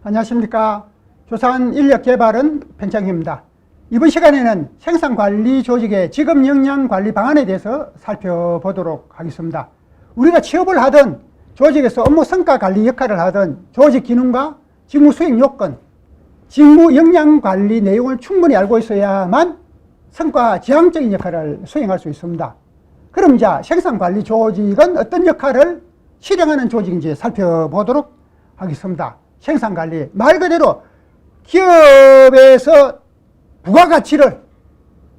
안녕하십니까. 조산인력개발은 편창입니다. 이번 시간에는 생산관리 조직의 직업 역량 관리 방안에 대해서 살펴보도록 하겠습니다. 우리가 취업을 하든 조직에서 업무 성과 관리 역할을 하든 조직 기능과 직무 수행 요건, 직무 역량 관리 내용을 충분히 알고 있어야만 성과 지향적인 역할을 수행할 수 있습니다. 그럼 이제 생산관리 조직은 어떤 역할을 실행하는 조직인지 살펴보도록 하겠습니다. 생산관리, 말 그대로 기업에서 부가가치를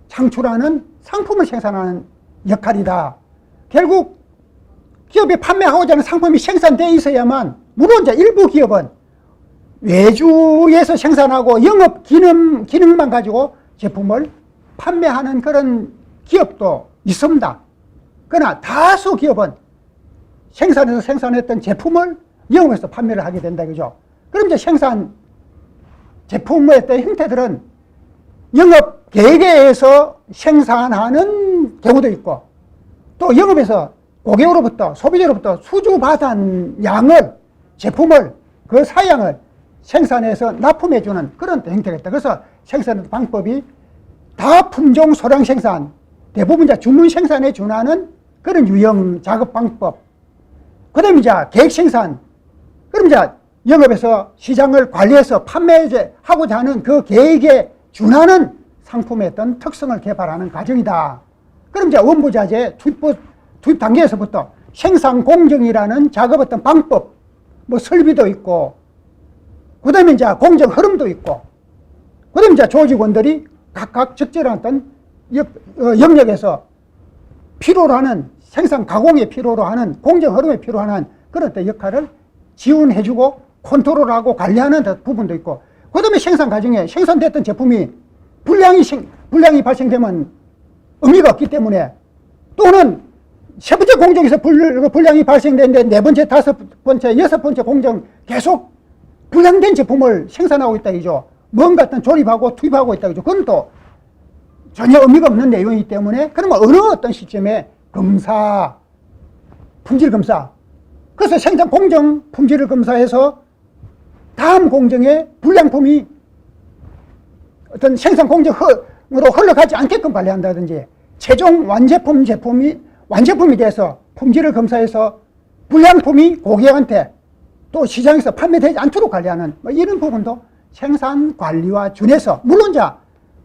창출하는 상품을 생산하는 역할이다. 결국 기업이 판매하고자 하는 상품이 생산되어 있어야만, 물론 이제 일부 기업은 외주에서 생산하고 영업 기능만 가지고 제품을 판매하는 그런 기업도 있습니다. 그러나 다수 기업은 생산해서 생산했던 제품을 영업해서 판매를 하게 된다, 그죠? 그럼 이제 생산 제품의 어떤 형태들은 영업 계획에서 생산하는 경우도 있고, 또 영업에서 고객으로부터, 소비자로부터 수주받은 양을, 제품을, 그 사양을 생산해서 납품해주는 그런 형태가 있다. 그래서 생산 방법이 다품종 소량 생산, 대부분 이제 주문 생산에 준하는 그런 유형 작업 방법. 그 다음에 이제 계획 생산. 그럼 이제 영업에서 시장을 관리해서 판매하고자 하는 그 계획에 준하는 상품의 어떤 특성을 개발하는 과정이다. 그럼 이제 원부자재 투입 단계에서부터 생산 공정이라는 작업 어떤 방법, 뭐 설비도 있고, 그 다음에 이제 공정 흐름도 있고, 그 다음에 이제 조직원들이 각각 적절한 어떤 영역에서 필요로 하는 생산 가공에 필요로 하는 공정 흐름에 필요로 하는 그런 어떤 역할을 지원해주고 컨트롤하고 관리하는 부분도 있고, 그 다음에 생산 과정에 생산됐던 제품이 불량이 발생되면 의미가 없기 때문에, 또는 세 번째 공정에서 불량이 발생되는데 네 번째, 다섯 번째, 여섯 번째 공정 계속 불량된 제품을 생산하고 있다, 이죠. 뭔가 어떤 조립하고 투입하고 있다, 그죠. 그건 또 전혀 의미가 없는 내용이기 때문에, 그러면 어느 어떤 시점에 검사, 품질 검사, 그래서 생산 공정 품질을 검사해서 다음 공정에 불량품이 어떤 생산 공정으로 흘러가지 않게끔 관리한다든지, 최종 완제품이 돼서 품질을 검사해서 불량품이 고객한테 또 시장에서 판매되지 않도록 관리하는 이런 부분도 생산 관리와 준해서, 물론 이제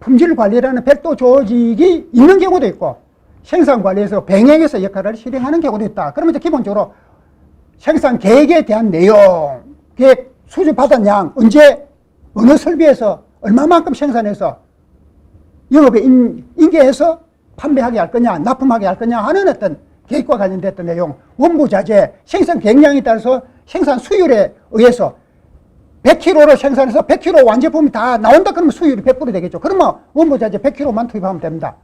품질 관리라는 별도 조직이 있는 경우도 있고 생산 관리에서 병행해서 역할을 실행하는 경우도 있다. 그러면 이제 기본적으로 생산 계획에 대한 내용, 계획 수주받은 양, 언제 어느 설비에서 얼마만큼 생산해서 영업에 인계해서 판매하게 할 거냐, 납품하게 할 거냐 하는 어떤 계획과 관련됐던 내용, 원부자재, 생산 계획량에 따라서 생산 수율에 의해서 100kg를 생산해서 100kg 완제품이 다 나온다 그러면 수율이 100% 되겠죠. 그러면 원부자재 100kg만 투입하면 됩니다.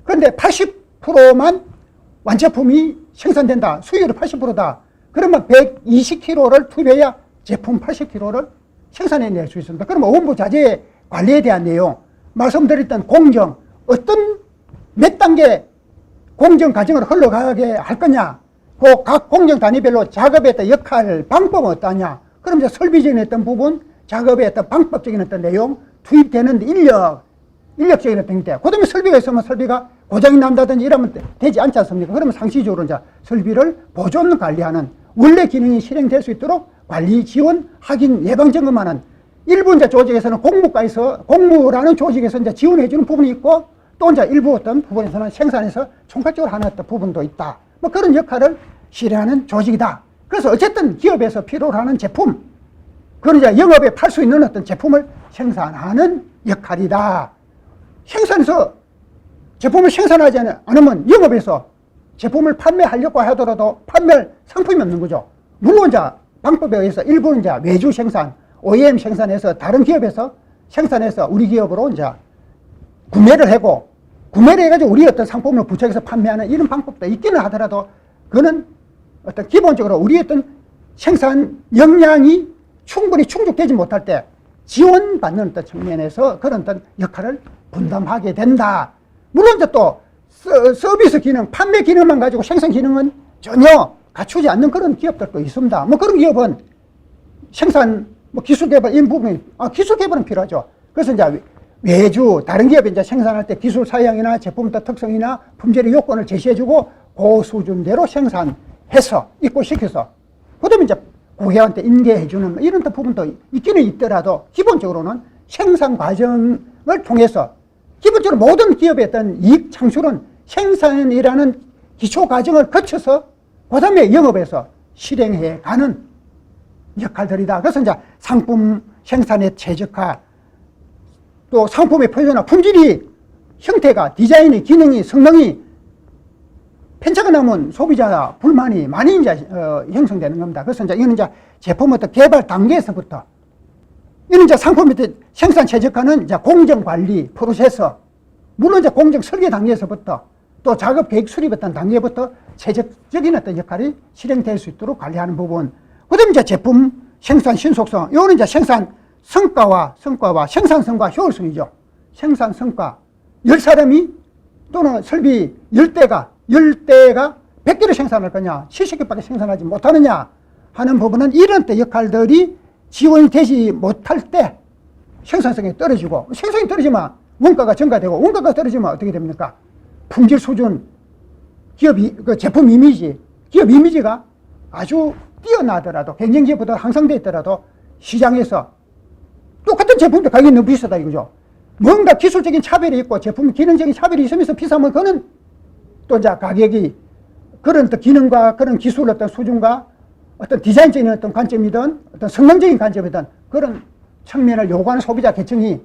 그런데 80%만 완제품이 생산된다, 수율이 80%다. 그러면 120kg를 투입해야 제품 80kg를 생산해낼 수 있습니다. 그러면 원부자재 관리에 대한 내용, 말씀드렸던 공정, 어떤 몇 단계 공정 과정을 흘러가게 할 거냐, 그 각 공정 단위별로 작업의 어떤 역할, 방법은 어떠냐, 그럼 이제 설비적인 어떤 부분, 작업의 어떤 방법적인 어떤 내용, 투입되는 인력적인 어떤 형태, 그 다음에 설비가 있으면 설비가 고장이 난다든지 이러면 되지 않지 않습니까? 그러면 상시적으로 이제 설비를 보존 관리하는, 원래 기능이 실행될 수 있도록 관리, 지원, 확인, 예방 점검하는, 일부 이제 조직에서는 공무라는 조직에서 이제 지원해주는 부분이 있고, 또 이제 일부 어떤 부분에서는 생산해서 총괄적으로 하는 어떤 부분도 있다. 뭐 그런 역할을 실행하는 조직이다. 그래서 어쨌든 기업에서 필요로 하는 제품, 그건 이제 영업에 팔 수 있는 어떤 제품을 생산하는 역할이다. 생산해서 제품을 생산하지 않으면 영업에서 제품을 판매하려고 하더라도 판매할 상품이 없는 거죠. 물론 이제 방법에 의해서 일부는 이제 외주 생산, OEM 생산해서 다른 기업에서 생산해서 우리 기업으로 이제 구매를 해가지고 우리 어떤 상품을 부착해서 판매하는 이런 방법도 있기는 하더라도, 그거는 어떤 기본적으로 우리 어떤 생산 역량이 충분히 충족되지 못할 때 지원받는 어떤 측면에서 그런 어떤 역할을 분담하게 된다. 물론 이제 또 서비스 기능, 판매 기능만 가지고 생산 기능은 전혀 갖추지 않는 그런 기업들도 있습니다. 뭐 그런 기업은 생산 뭐 기술 개발, 이런 부분이, 기술 개발은 필요하죠. 그래서 이제 외주, 다른 기업이 이제 생산할 때 기술 사양이나 제품 특성이나 품질의 요건을 제시해주고, 그 수준대로 생산해서, 입고시켜서, 그 다음에 이제 고객한테 인계해주는 이런 부분도 있기는 있더라도, 기본적으로는 생산 과정을 통해서, 기본적으로 모든 기업의 어떤 이익 창출은 생산이라는 기초 과정을 거쳐서, 그 다음에 영업에서 실행해 가는 역할들이다. 그래서 이제 상품 생산의 최적화, 또 상품의 표현화, 품질이, 형태가, 디자인이, 기능이, 성능이 편차가 나면 소비자 불만이 많이 이제 형성되는 겁니다. 그래서 이제 이거는 이제 제품 어떤 개발 단계에서부터, 이는 이제 상품의 생산 최적화는 이제 공정 관리 프로세서, 물론 이제 공정 설계 단계에서부터 또 작업 계획 수립 어떤 단계부터 최적적인 어떤 역할이 실행될 수 있도록 관리하는 부분. 그 다음에 이제 제품 생산 신속성, 이거는 이제 생산 성과와 생산성과 효율성이죠. 생산 성과. 10사람이 또는 설비 10대가 100개를 생산할 거냐, 70개밖에 생산하지 못하느냐 하는 부분은 이런 때 역할들이 지원이 되지 못할 때 생산성이 떨어지고, 생산이 떨어지면 원가가 증가되고, 원가가 떨어지면 어떻게 됩니까? 품질 수준, 그 제품 이미지, 기업 이미지가 아주 뛰어나더라도, 경쟁지보다 향상되어 있더라도 시장에서 똑같은 제품인데 가격이 너무 비싸다 이거죠. 뭔가 기술적인 차별이 있고 제품 기능적인 차별이 있으면서 비싸면 그거는 또 이제 가격이 그런 또 기능과 그런 기술 어떤 수준과 어떤 디자인적인 어떤 관점이든 어떤 성능적인 관점이든 그런 측면을 요구하는 소비자 계층이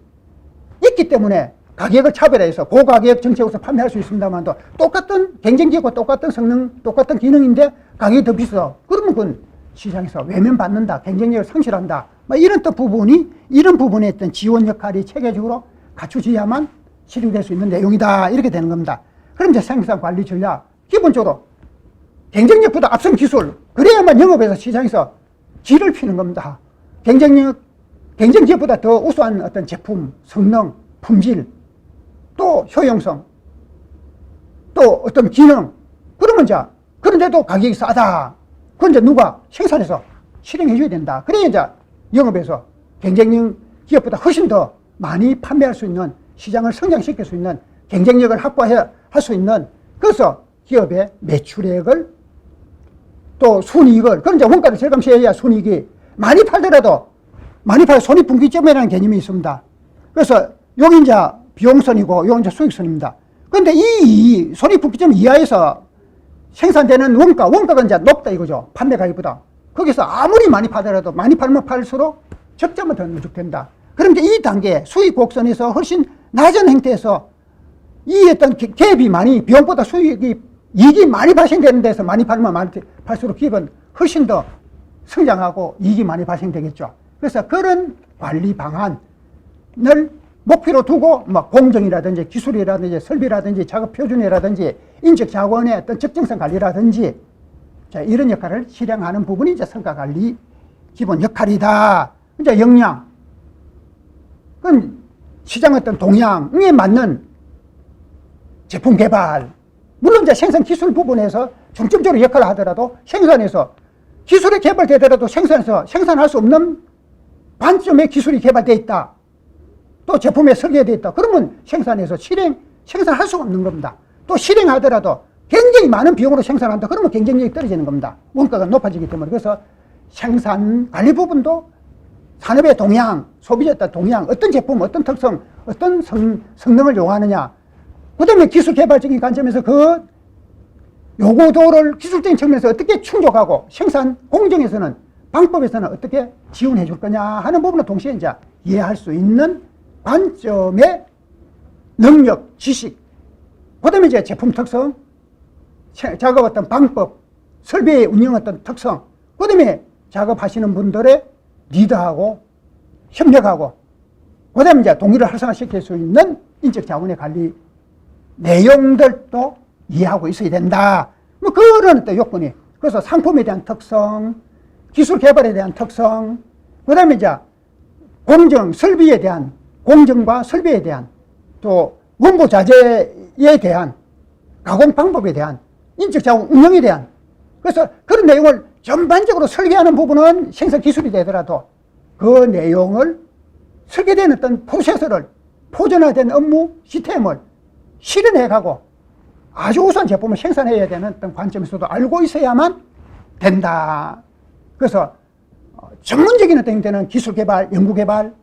있기 때문에 가격을 차별해서 고가격 정책으로서 판매할 수 있습니다만도 똑같은 경쟁기고 똑같은 성능, 똑같은 기능인데 가격이 더 비싸. 그러면 그건 시장에서 외면받는다, 경쟁력을 상실한다. 이런 또 부분이, 이런 부분에 어떤 지원 역할이 체계적으로 갖춰져야만 실행될 수 있는 내용이다. 이렇게 되는 겁니다. 그럼 이제 생산 관리 전략. 기본적으로 경쟁력보다 앞선 기술. 그래야만 영업에서 시장에서 질을 피는 겁니다. 경쟁력보다 더 우수한 어떤 제품, 성능, 품질, 또 효용성, 또 어떤 기능. 그러면 이제, 그런데도 가격이 싸다. 그건 이제 누가 생산해서 실행해줘야 된다. 그래야 이제 영업에서 경쟁력 기업보다 훨씬 더 많이 판매할 수 있는, 시장을 성장시킬 수 있는, 경쟁력을 확보할 수 있는, 그래서 기업의 매출액을 또 순이익을, 그런 이제 원가를 절감시켜야 순이익이 많이 팔더라도 많이 팔 손익분기점이라는 개념이 있습니다. 그래서 여기 이제 비용선이고 여기 이제 수익선입니다. 그런데 이 손익분기점 이하에서 생산되는 원가가 이제 높다 이거죠. 판매 가격보다. 거기서 아무리 많이 팔더라도 많이 팔면 팔수록 적자만 더 누적된다. 그럼 이제 이 단계 수익 곡선에서 훨씬 낮은 형태에서 이 어떤 갭이 많이, 비용보다 이익이 많이 발생되는 데서 많이 팔면 많이 팔수록 기업은 훨씬 더 성장하고 이익이 많이 발생되겠죠. 그래서 그런 관리 방안을 목표로 두고 공정이라든지 기술이라든지 설비라든지 작업 표준이라든지 인적 자원의 어떤 적정성 관리라든지 이런 역할을 실행하는 부분이 이제 성과 관리 기본 역할이다. 이제 역량. 그건 시장 어떤 동향에 맞는 제품 개발. 물론 이제 생산 기술 부분에서 중점적으로 역할을 하더라도 생산에서 기술이 개발되더라도 생산에서 생산할 수 없는 관점의 기술이 개발되어 있다. 또 제품에 설계되어 있다. 그러면 생산에서 생산할 수가 없는 겁니다. 또 실행하더라도 굉장히 많은 비용으로 생산한다. 그러면 경쟁력이 떨어지는 겁니다. 원가가 높아지기 때문에. 그래서 생산 관리 부분도 산업의 동향, 소비자의 동향, 어떤 제품, 어떤 특성, 어떤 성능을 요구하느냐. 그 다음에 기술 개발적인 관점에서 그 요구도를 기술적인 측면에서 어떻게 충족하고 생산 공정에서는, 방법에서는 어떻게 지원해 줄 거냐 하는 부분을 동시에 이제 이해할 수 있는 관점의 능력, 지식, 그 다음에 이제 제품 특성, 작업 어떤 방법, 설비의 운영 어떤 특성, 그 다음에 작업하시는 분들의 리더하고 협력하고, 그 다음에 이제 동기를 활성화시킬 수 있는 인적 자원의 관리 내용들도 이해하고 있어야 된다. 그런 어떤 요건이. 그래서 상품에 대한 특성, 기술 개발에 대한 특성, 그 다음에 이제 공정, 설비에 대한, 공정과 설비에 대한, 또 원고 자재에 대한, 가공 방법에 대한, 인적 자원 운영에 대한. 그래서 그런 내용을 전반적으로 설계하는 부분은 생산 기술이 되더라도 그 내용을 설계된 어떤 프로세서를 포전화된 업무 시스템을 실현해가고 아주 우수한 제품을 생산해야 되는 어떤 관점에서도 알고 있어야만 된다. 그래서 전문적인 어떤 형태는 기술 개발, 연구 개발,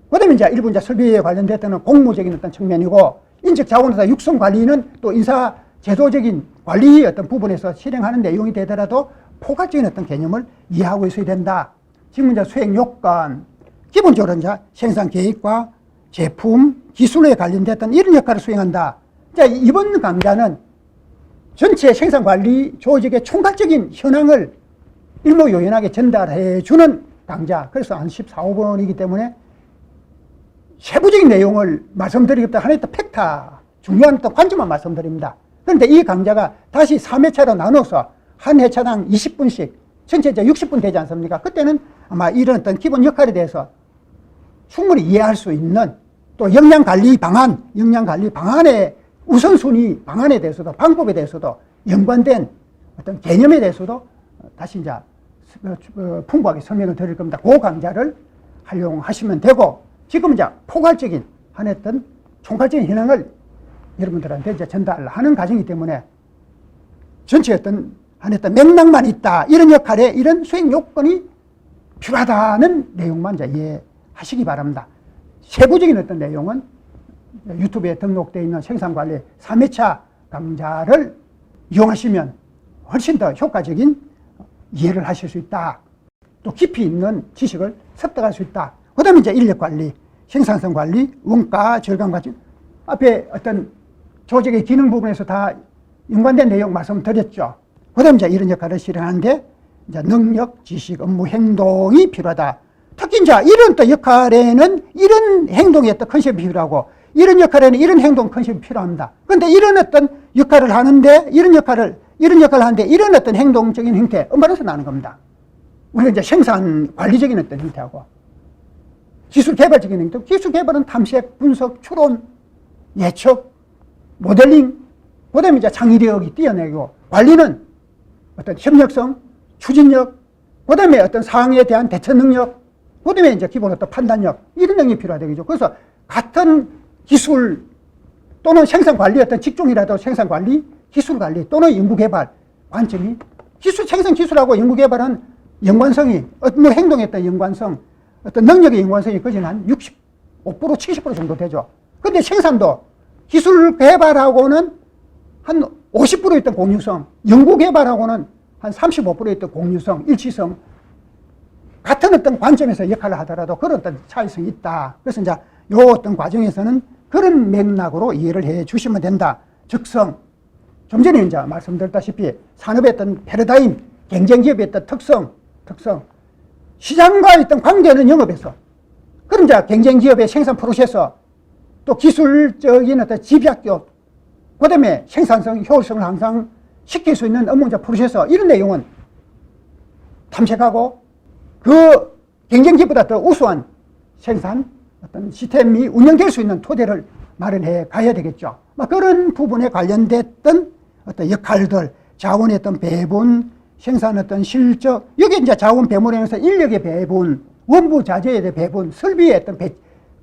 그 다음에 이제 일부 이제 설비에 관련됐던 공무적인 어떤 측면이고, 인적 자원에서 육성 관리는 또 인사 제도적인 관리 어떤 부분에서 실행하는 내용이 되더라도 포괄적인 어떤 개념을 이해하고 있어야 된다. 지금 이제 수행 요건, 기본적으로 이제 생산 계획과 제품, 기술에 관련됐던 이런 역할을 수행한다. 자, 이번 강좌는 전체 생산 관리 조직의 총괄적인 현황을 일목요연하게 전달해 주는 강좌. 그래서 한 14, 15분이기 때문에 세부적인 내용을 말씀드리겠다. 하나의 또 팩트, 중요한 또 관점만 말씀드립니다. 그런데 이 강좌가 다시 3회차로 나눠서 한 회차당 20분씩 전체 이제 60분 되지 않습니까? 그때는 아마 이런 어떤 기본 역할에 대해서 충분히 이해할 수 있는 또 역량관리 방안의 우선순위 방안에 대해서도 방법에 대해서도 연관된 어떤 개념에 대해서도 다시 이제 풍부하게 설명을 드릴 겁니다. 그 강좌를 활용하시면 되고, 지금 이제 포괄적인 한 어떤 총괄적인 현황을 여러분들한테 이제 전달하는 과정이기 때문에 전체 어떤 한 어떤 맥락만 있다, 이런 역할에 이런 수행 요건이 필요하다는 내용만 이제 이해하시기 바랍니다. 세부적인 어떤 내용은 유튜브에 등록되어 있는 생산관리 3회차 강좌를 이용하시면 훨씬 더 효과적인 이해를 하실 수 있다. 또 깊이 있는 지식을 습득할 수 있다. 그 다음에 이제 인력관리, 생산성관리, 원가, 절감관리, 앞에 어떤 조직의 기능 부분에서 다 연관된 내용 말씀드렸죠. 그 다음에 이제 이런 역할을 실행하는데 이제 능력, 지식, 업무, 행동이 필요하다. 특히 이제 이런 또 역할에는 이런 행동의 어떤 컨셉이 필요하고, 이런 역할에는 이런 행동 컨셉이 필요합니다. 그런데 이런 어떤 역할을 하는데, 이런 역할을 하는데 이런 어떤 행동적인 형태, 엄마로서 나는 겁니다. 우리가 이제 생산 관리적인 어떤 형태하고, 기술 개발적인 행태, 기술 개발은 탐색, 분석, 추론, 예측, 모델링, 그 다음에 이제 창의력이 뛰어내고, 관리는 어떤 협력성, 추진력, 그 다음에 어떤 상황에 대한 대처 능력, 그 다음에 이제 기본 어떤 판단력, 이런 능력이 필요하되겠죠. 그래서 같은 기술 또는 생산관리 어떤 직종이라도 생산관리, 기술관리 또는 연구개발 관점이, 생산기술하고 연구개발은 연관성이, 어떤 행동에 어떤 연관성, 어떤 능력의 연관성이 거진 한 65%, 70% 정도 되죠. 근데 생산도 기술개발하고는 한 50% 있던 공유성, 연구개발하고는 한 35% 있던 공유성, 일치성, 같은 어떤 관점에서 역할을 하더라도 그런 어떤 차이성이 있다. 그래서 이제 요 어떤 과정에서는 그런 맥락으로 이해를 해 주시면 된다. 즉성, 좀 전에 이제 말씀드렸다시피 산업의 어떤 패러다임, 경쟁기업의 어떤 특성, 시장과의 어떤 관계는 영업에서, 그럼 이제 경쟁기업의 생산 프로세서, 또 기술적인 어떤 집약력, 그 다음에 생산성, 효율성을 항상 시킬 수 있는 업무 프로세서, 이런 내용은 탐색하고 그 경쟁기업보다 더 우수한 생산 어떤 시스템이 운영될 수 있는 토대를 마련해 가야 되겠죠. 그런 부분에 관련됐던 어떤 역할들, 자원의 어떤 배분, 생산 어떤 실적, 여기 이제 자원 배분에서 인력의 배분, 원부 자재에 대한 배분, 설비의 어떤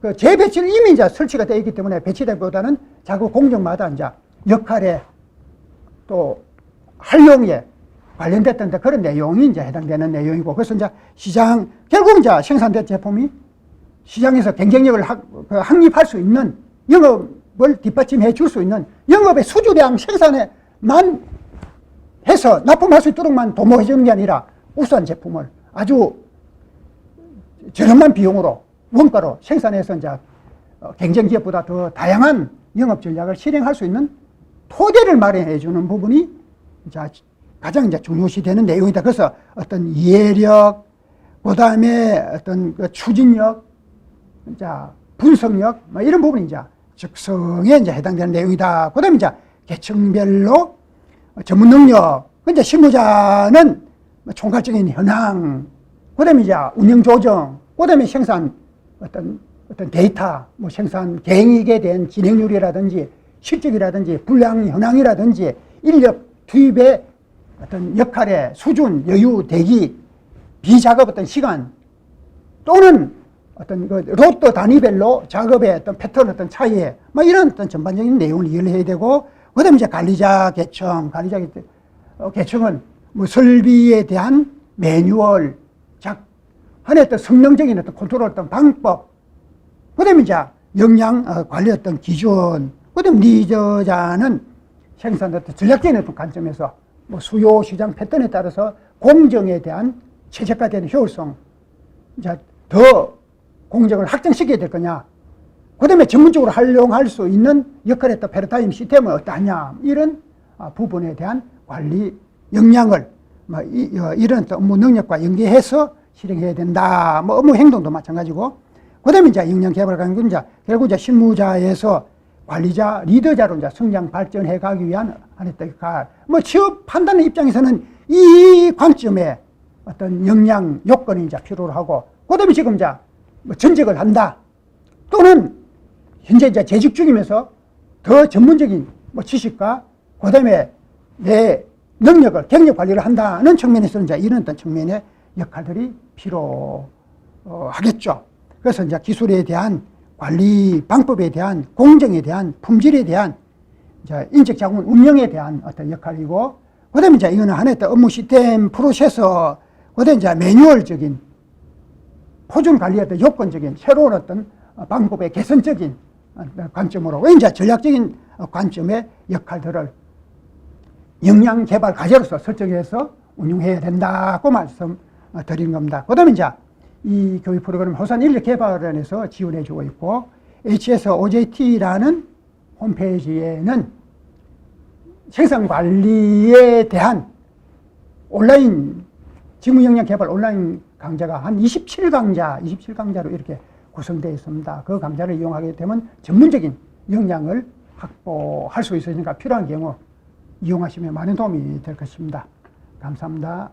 그 재배치는 이미 이제 설치가 되어 있기 때문에 배치되기보다는 자꾸 공정마다 이제 역할에 또 활용에 관련됐던 그런 내용이 이제 해당되는 내용이고, 그래서 이제 시장, 결국 이제 생산된 제품이 시장에서 경쟁력을 확립할 수 있는, 영업을 뒷받침해 줄 수 있는, 영업의 수주량 생산에만 해서 납품할 수 있도록만 도모해 주는 게 아니라 우수한 제품을 아주 저렴한 비용으로, 원가로 생산해서 이제 경쟁기업보다 더 다양한 영업 전략을 실행할 수 있는 토대를 마련해 주는 부분이 이제 가장 이제 중요시 되는 내용이다. 그래서 어떤 이해력, 그 다음에 어떤 그 추진력, 분석력, 이런 부분이 이제 적성에 이제 해당되는 내용이다. 그 다음에 이제 계층별로 전문 능력, 이제 실무자는 총괄적인 현황, 그 다음에 이제 운영 조정, 그 다음에 생산 어떤 데이터, 생산 계획에 대한 진행률이라든지 실적이라든지 불량 현황이라든지 인력 투입의 어떤 역할의 수준, 여유, 대기, 비작업 어떤 시간, 또는 어떤 그 로또 단위별로 작업의 어떤 패턴, 어떤 차이에 뭐 이런 어떤 전반적인 내용을 이해를 해야 되고, 그 다음에 이제 관리자 계층은 뭐 설비에 대한 매뉴얼, 한해 어떤 성능적인 어떤 컨트롤 어떤 방법, 그 다음에 이제 역량 관리 어떤 기준, 그 다음에 리더자는 생산 어떤 전략적인 어떤 관점에서 뭐 수요 시장 패턴에 따라서 공정에 대한 최적화되는 효율성, 이제 더 공정을 확장시켜야 될 거냐, 그 다음에 전문적으로 활용할 수 있는 역할의 또 패러다임 시스템은 어떠냐, 이런 부분에 대한 관리 역량을 이런 또 업무 능력과 연계해서 실행해야 된다. 뭐 업무 행동도 마찬가지고, 그 다음에 이제 역량 개발 강군, 이제 결국 이제 실무자에서 관리자, 리더자로 이제 성장 발전해 가기 위한 하나의 역할. 뭐 취업 판단의 입장에서는 이 관점에 어떤 역량 요건이 이제 필요로 하고, 그 다음에 지금 이제 뭐 전직을 한다, 또는 현재 이제 재직 중이면서 더 전문적인 뭐 지식과 그 다음에 내 능력을, 경력 관리를 한다는 측면에서는 이제 이런 어떤 측면의 역할들이 필요하겠죠. 그래서 이제 기술에 대한 관리 방법에 대한, 공정에 대한, 품질에 대한, 이제 인적 자원 운영에 대한 어떤 역할이고, 그 다음에 이제 이거는 하나의 업무 시스템 프로세서, 그 다음에 이제 매뉴얼적인, 표준 관리의 어떤 요건적인, 새로운 어떤 방법의 개선적인 관점으로, 이제 전략적인 관점의 역할들을 역량 개발 과제로서 설정해서 운영해야 된다고 말씀드린 겁니다. 그 다음에 이제 이 교육 프로그램 호산인력개발원에서 지원해주고 있고, HSOJT라는 홈페이지에는 생산관리에 대한 온라인 직무역량 개발 온라인 강좌가 한 27강자로 이렇게 구성되어 있습니다. 그 강좌를 이용하게 되면 전문적인 역량을 확보할 수 있으니까 필요한 경우 이용하시면 많은 도움이 될 것입니다. 감사합니다.